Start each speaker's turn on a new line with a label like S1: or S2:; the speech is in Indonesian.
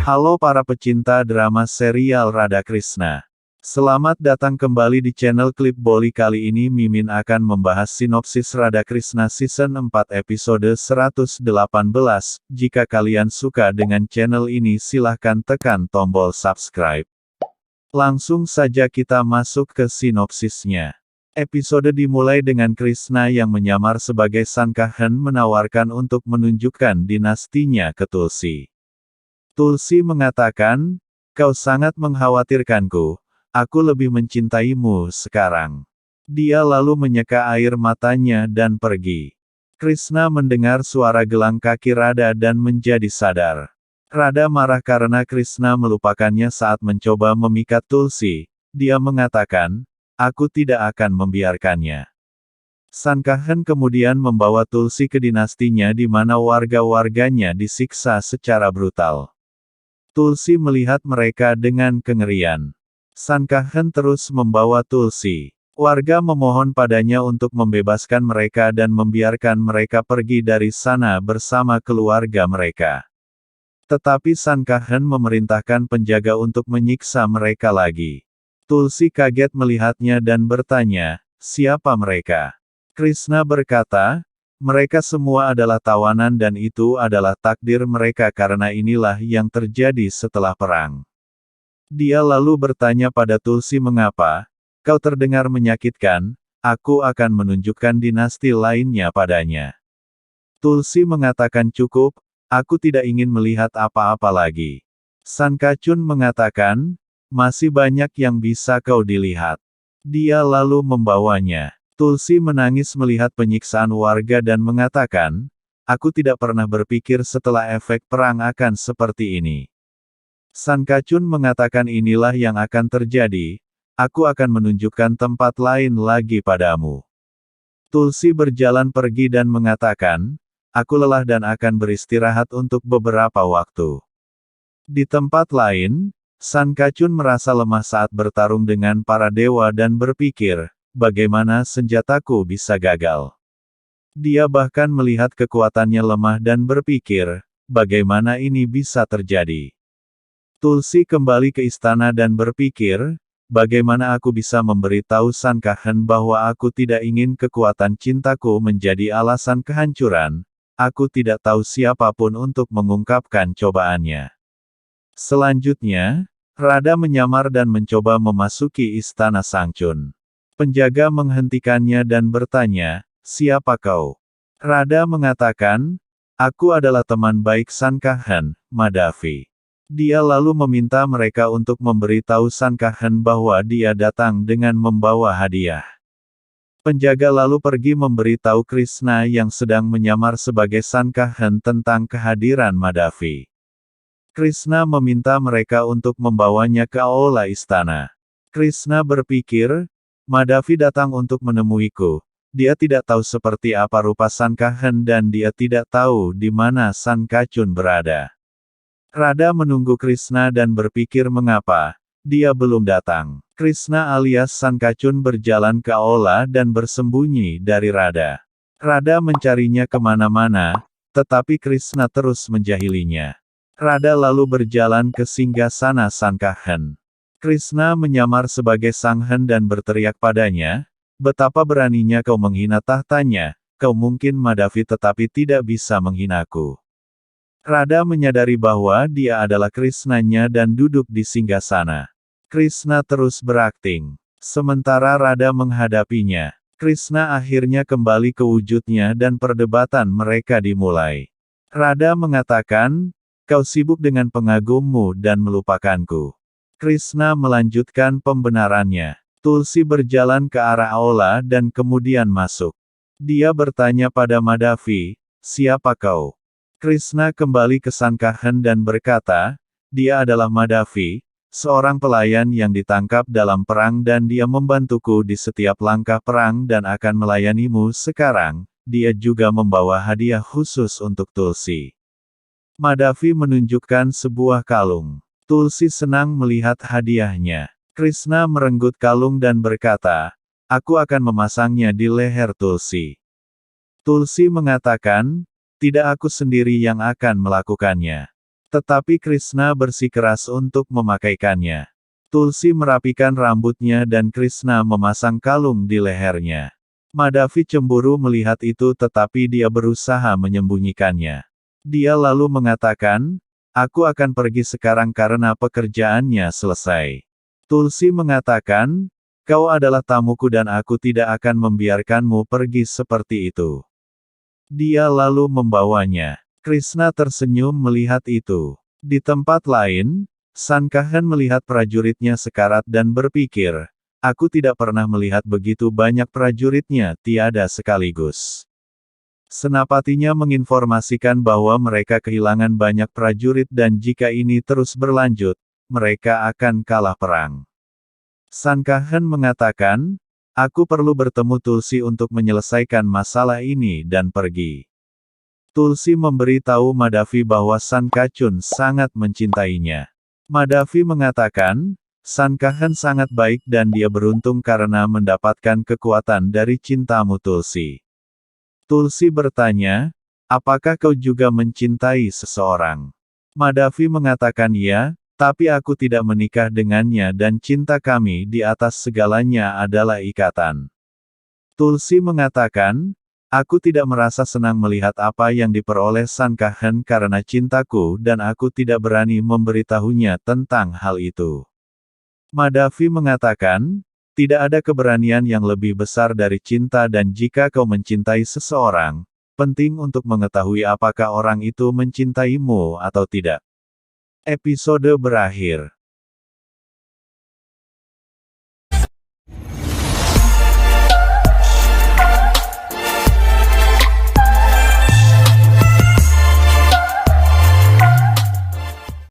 S1: Halo para pecinta drama serial Radha Krishna. Selamat datang kembali di channel Klip Boli. Kali ini Mimin akan membahas sinopsis Radha Krishna Season 4 episode 118. Jika kalian suka dengan channel ini silahkan tekan tombol subscribe. Langsung saja kita masuk ke sinopsisnya. Episode dimulai dengan Krishna yang menyamar sebagai Sankahan menawarkan untuk menunjukkan dinastinya ke Tulsi. Tulsi mengatakan, "Kau sangat mengkhawatirkanku, aku lebih mencintaimu sekarang." Dia lalu menyeka air matanya dan pergi. Krishna mendengar suara gelang kaki Radha dan menjadi sadar. Radha marah karena Krishna melupakannya saat mencoba memikat Tulsi. Dia mengatakan, "Aku tidak akan membiarkannya." Sankahan kemudian membawa Tulsi ke dinastinya di mana warga-warganya disiksa secara brutal. Tulsi melihat mereka dengan kengerian. Sankahan terus membawa Tulsi. Warga memohon padanya untuk membebaskan mereka dan membiarkan mereka pergi dari sana bersama keluarga mereka. Tetapi Sankahan memerintahkan penjaga untuk menyiksa mereka lagi. Tulsi kaget melihatnya dan bertanya, "Siapa mereka?" Krishna berkata, "Mereka semua adalah tawanan dan itu adalah takdir mereka karena inilah yang terjadi setelah perang." Dia lalu bertanya pada Tulsi, "Mengapa? Kau terdengar menyakitkan, aku akan menunjukkan dinasti lainnya padanya." Tulsi mengatakan, "Cukup, aku tidak ingin melihat apa-apa lagi." Sankachun mengatakan, "Masih banyak yang bisa kau dilihat." Dia lalu membawanya. Tulsi menangis melihat penyiksaan warga dan mengatakan, "Aku tidak pernah berpikir setelah efek perang akan seperti ini." Sankachun mengatakan, "Inilah yang akan terjadi, aku akan menunjukkan tempat lain lagi padamu." Tulsi berjalan pergi dan mengatakan, "Aku lelah dan akan beristirahat untuk beberapa waktu." Di tempat lain, Sankachun merasa lemah saat bertarung dengan para dewa dan berpikir, bagaimana senjataku bisa gagal. Dia bahkan melihat kekuatannya lemah dan berpikir, bagaimana ini bisa terjadi. Tulsi kembali ke istana dan berpikir, bagaimana aku bisa memberitahu Sankahan bahwa aku tidak ingin kekuatan cintaku menjadi alasan kehancuran. Aku tidak tahu siapapun untuk mengungkapkan cobaannya. Selanjutnya, Radha menyamar dan mencoba memasuki istana Sangchun. Penjaga menghentikannya dan bertanya, "Siapa kau?" Radha mengatakan, "Aku adalah teman baik Sankahan, Madhavi." Dia lalu meminta mereka untuk memberitahu Sankahan bahwa dia datang dengan membawa hadiah. Penjaga lalu pergi memberitahu Krishna yang sedang menyamar sebagai Sankahan tentang kehadiran Madhavi. Krishna meminta mereka untuk membawanya ke aula istana. Krishna berpikir, Madhavi datang untuk menemuiku. Dia tidak tahu seperti apa rupa Sankahan dan dia tidak tahu di mana Sankachun berada. Radha menunggu Krishna dan berpikir mengapa dia belum datang. Krishna alias Sankachun berjalan ke aula dan bersembunyi dari Radha. Radha mencarinya kemana-mana, tetapi Krishna terus menjahilinya. Radha lalu berjalan ke singgasana Sankahan. Krishna menyamar sebagai Sanghan dan berteriak padanya, "Betapa beraninya kau menghina tahtanya, kau mungkin Madhavi tetapi tidak bisa menghinaku." Radha menyadari bahwa dia adalah Krishnanya dan duduk di singgasana. Krishna terus berakting. Sementara Radha menghadapinya. Krishna akhirnya kembali ke wujudnya dan perdebatan mereka dimulai. Radha mengatakan, "Kau sibuk dengan pengagummu dan melupakanku." Krishna melanjutkan pembenarannya. Tulsi berjalan ke arah aula dan kemudian masuk. Dia bertanya pada Madhavi, "Siapa kau?" Krishna kembali ke Sankahan dan berkata, "Dia adalah Madhavi, seorang pelayan yang ditangkap dalam perang dan dia membantuku di setiap langkah perang dan akan melayanimu sekarang." Dia juga membawa hadiah khusus untuk Tulsi. Madhavi menunjukkan sebuah kalung. Tulsi senang melihat hadiahnya. Krishna merenggut kalung dan berkata, "Aku akan memasangnya di leher Tulsi." Tulsi mengatakan, "Tidak, aku sendiri yang akan melakukannya." Tetapi Krishna bersikeras untuk memakaikannya. Tulsi merapikan rambutnya dan Krishna memasang kalung di lehernya. Madhavi cemburu melihat itu tetapi dia berusaha menyembunyikannya. Dia lalu mengatakan, "Aku akan pergi sekarang karena pekerjaannya selesai." Tulsi mengatakan, "Kau adalah tamuku dan aku tidak akan membiarkanmu pergi seperti itu." Dia lalu membawanya. Krishna tersenyum melihat itu. Di tempat lain, Sankahan melihat prajuritnya sekarat dan berpikir, "Aku tidak pernah melihat begitu banyak prajuritnya tiada sekaligus." Senapatinya menginformasikan bahwa mereka kehilangan banyak prajurit dan jika ini terus berlanjut, mereka akan kalah perang. Sankahan mengatakan, "Aku perlu bertemu Tulsi untuk menyelesaikan masalah ini dan pergi." Tulsi memberi tahu Madhavi bahwa Sankachun sangat mencintainya. Madhavi mengatakan, "Sankahan sangat baik dan dia beruntung karena mendapatkan kekuatan dari cintamu Tulsi." Tulsi bertanya, "Apakah kau juga mencintai seseorang?" Madhavi mengatakan ya, tapi aku tidak menikah dengannya dan cinta kami di atas segalanya adalah ikatan. Tulsi mengatakan, "Aku tidak merasa senang melihat apa yang diperoleh Sankahan karena cintaku dan aku tidak berani memberitahunya tentang hal itu." Madhavi mengatakan, "Tidak ada keberanian yang lebih besar dari cinta dan jika kau mencintai seseorang, penting untuk mengetahui apakah orang itu mencintaimu atau tidak." Episode berakhir.